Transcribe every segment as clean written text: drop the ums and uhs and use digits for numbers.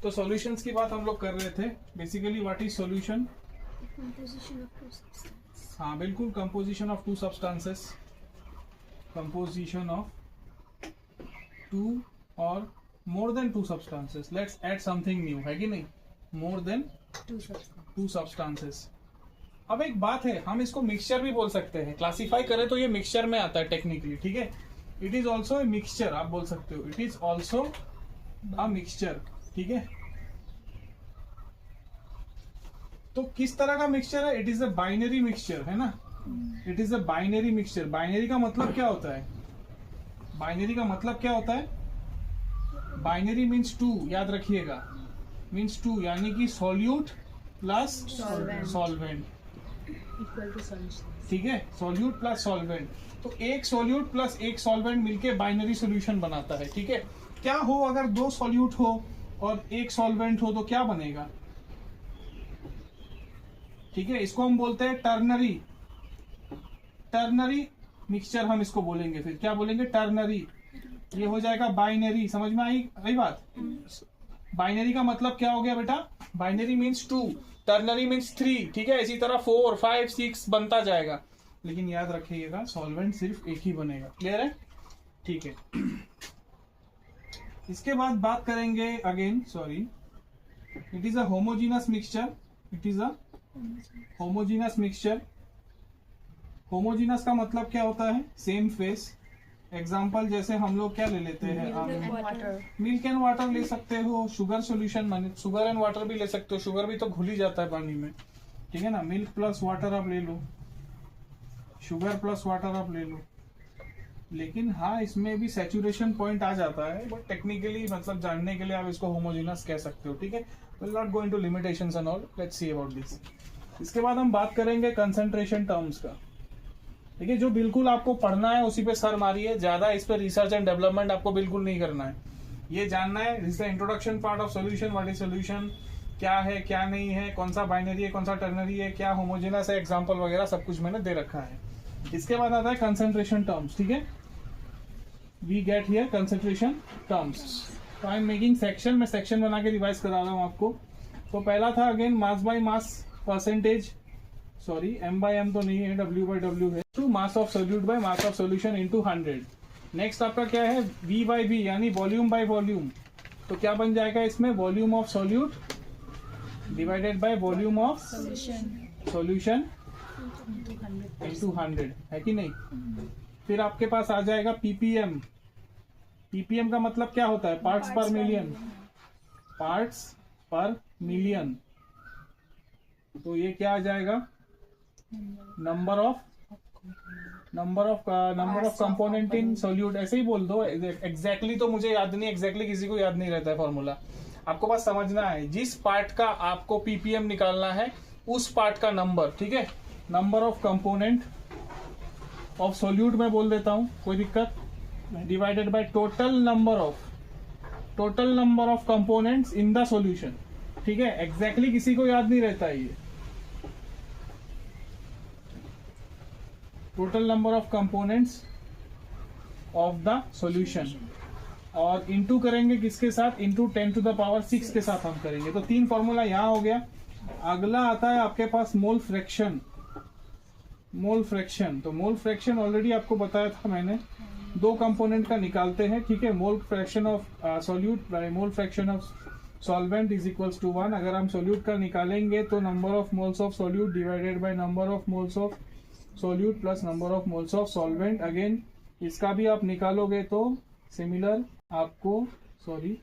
तो सॉल्यूशंस की बात हम लोग कर रहे थे। Basically what is solution? Composition of two substances. हाँ बिल्कुल, composition of two substances, composition of two और more than two substances. Let's add something new, है कि नहीं? More than two substances. अब एक बात है, हम इसको मिक्सचर भी बोल सकते हैं। क्लासिफाई करें तो ये मिक्सचर में आता है टेक्निकली, ठीक है। It is also a mixture, आप बोल सकते हो it is also a mixture, ठीक है। तो किस तरह का मिक्सचर है? It is a binary mixture, है ना। It is a binary mixture. Binary का मतलब क्या होता है? बाइनरी का मतलब क्या होता है? बाइनरी मीन्स टू, याद रखिएगा, मीन्स टू, यानी कि solute plus solvent, Equal to solution. ठीक है। सॉल्यूट प्लस सॉल्वेंट, तो एक सॉल्यूट प्लस एक सॉल्वेंट मिलके बाइनरी सॉल्यूशन बनाता है, ठीक है। क्या हो अगर दो सॉल्यूट हो और एक सॉल्वेंट हो तो क्या बनेगा? ठीक है, इसको हम बोलते हैं टर्नरी। टर्नरी मिक्सचर हम इसको बोलेंगे। फिर क्या बोलेंगे? टर्नरी। ये हो जाएगा बाइनरी। समझ में आई बात? बाइनरी का मतलब क्या हो गया बेटा? Binary means two, ternary means three, ठीक है। इसी तरह 4, 5, 6 बनता जाएगा, लेकिन याद रखिएगा सॉल्वेंट सिर्फ एक ही बनेगा। क्लियर है? ठीक है। इसके बाद बात करेंगे again, sorry, it is a homogeneous mixture. It is a homogeneous mixture. Homogeneous का मतलब क्या होता है? Same face. एग्जाम्पल जैसे हम लोग क्या ले लेते हैं? मिल्क एंड वाटर ले सकते हो। शुगर सॉल्यूशन माने शुगर एंड वाटर भी ले सकते हो। शुगर भी तो घुल ही जाता है पानी में, ठीक है ना। मिल्क प्लस वाटर आप ले लो, शुगर प्लस वाटर आप ले लो, लेकिन हाँ इसमें भी सैचुरेशन पॉइंट आ जाता है, बट टेक्निकली मतलब जानने के लिए आप इसको होमोजीनस कह सकते हो, ठीक है। Will not go into limitations and all, let's see about this. इसके बाद हम बात करेंगे कंसंट्रेशन टर्म्स का, ठीक है। जो बिल्कुल आपको पढ़ना है उसी पे सर मारिए, ज्यादा इस पे रिसर्च एंड डेवलपमेंट आपको बिल्कुल नहीं करना है। ये जानना है, this introduction part of solution, what is solution, क्या है क्या नहीं है, कौन सा बाइनरी है कौन सा टर्नरी है, क्या होमोजेनस है, एग्जांपल वगैरह सब कुछ मैंने दे रखा है। इसके बाद आता है कंसंट्रेशन टर्म्स, ठीक है। We get here concentration terms. तो आई एम मेकिंग सेक्शन, मैं सेक्शन बना के रिवाइज करा रहा हूँ आपको। तो पहला था again mass by mass percentage, sorry m by m तो नहीं है, w by w है, two mass of solute by mass of solution into 100। Next आपका क्या है? v by v यानी वॉल्यूम बाय वॉल्यूम। तो क्या बन जाएगा इसमें? Volume of solute divided by volume of solution into 100, है कि नहीं। फिर आपके पास आ जाएगा ppm। ppm का मतलब क्या होता है? पार्ट्स पर मिलियन, पार्ट्स पर मिलियन। तो ये क्या आ जाएगा? Number of component in solute, ऐसे ही बोल दो। एग्जैक्टली तो मुझे याद नहीं, एग्जैक्टली किसी को याद नहीं रहता है फॉर्मूला। आपको बस समझना है, जिस पार्ट का आपको पीपीएम निकालना है उस पार्ट का नंबर, ठीक है। Number of component of solute मैं बोल देता हूं, कोई दिक्कत, divided by total number of components in the solution, ठीक है। एग्जैक्टली किसी को याद नहीं रहता है ये। Total number of components of the solution, और इंटू करेंगे किसके साथ? इंटू 10 to the power 6 के साथ हम करेंगे। तो तीन फॉर्मूला यहाँ हो गया। अगला आता है आपके पास मोल फ्रैक्शन। मोल फ्रैक्शन, तो मोल फ्रैक्शन ऑलरेडी आपको बताया था मैंने, दो कंपोनेंट का निकालते हैं, ठीक है। Mole fraction of solute by mole fraction of solvent is equals to 1। अगर हम सॉल्यूट का निकालेंगे तो number of moles of solute divided by number of moles of solute plus number of moles of solvent. Again इसका भी आप निकालोगे तो सिमिलर आपको, सॉरी,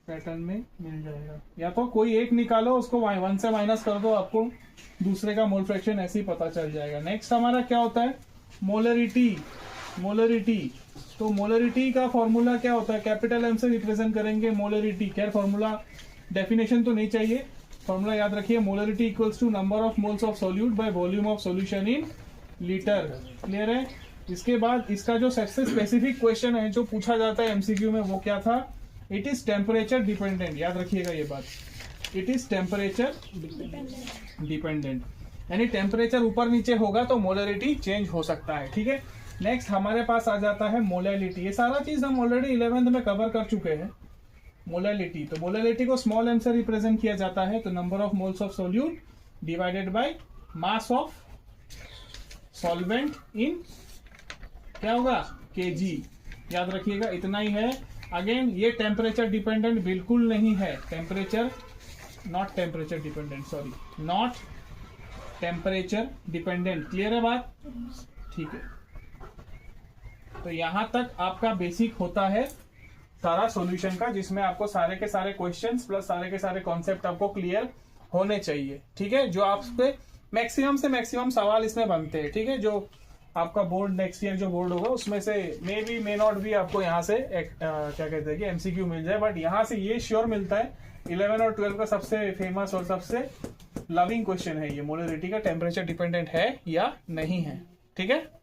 पैटर्न में मिल जाएगा। या तो कोई एक निकालो, उसको 1 से माइनस कर दो, आपको दूसरे का मोल फ्रैक्शन ऐसे ही पता चल जाएगा। नेक्स्ट हमारा क्या होता है? मोलरिटी। तो मोलरिटी का फॉर्मूला क्या होता है? कैपिटल एम से रिप्रेजेंट करेंगे मोलरिटी। खैर फॉर्मूला डेफिनेशन तो नहीं चाहिए, फॉर्मूला याद रखिए, molarity equals to number of moles of solute by volume of solution in litre. Clear है? इसके बाद इसका जो सबसे स्पेसिफिक क्वेश्चन है जो पूछा जाता है एमसीक्यू में, वो क्या था? It is temperature dependent. याद रखिएगा ये बात, इट इज टेम्परेचर डिपेंडेंट, यानी टेम्परेचर ऊपर नीचे होगा तो मोलरिटी चेंज हो सकता है, ठीक है। नेक्स्ट हमारे पास आ जाता है मोलैलिटी। ये सारा चीज हम ऑलरेडी 11th में कवर कर चुके हैं, मोलैलिटी, तो मोलैलिटी को स्मॉल m से रिप्रेजेंट किया जाता है, तो number of moles of solute divided bye mass of solvent in क्या होगा kg, याद रखिएगा इतना ही है। अगेन ये टेम्परेचर डिपेंडेंट बिल्कुल नहीं है, नॉट टेम्परेचर डिपेंडेंट, क्लियर है बात? ठीक है, तो यहां तक आपका बेसिक होता है सारा सॉल्यूशन का, जिसमें आपको सारे के सारे क्वेश्चंस प्लस सारे के सारे कॉन्सेप्ट आपको क्लियर होने चाहिए। ठीक है, जो आप पे मैक्सिमम से मैक्सिमम सवाल इसमें बनते हैं। ठीक है, जो आपका बोर्ड नेक्स्ट ईयर जो बोर्ड होगा उसमें से मे नॉट भी आपको यहाँ से क्या कहते हैं कि एमसीक्यू मिल जाए, बट यहाँ से ये श्योर मिलता है 11 और 12 का सबसे फेमस और सबसे लविंग क्वेश्चन है ये, मोलैलिटी का टेम्परेचर डिपेंडेंट है या नहीं है। ठीक है।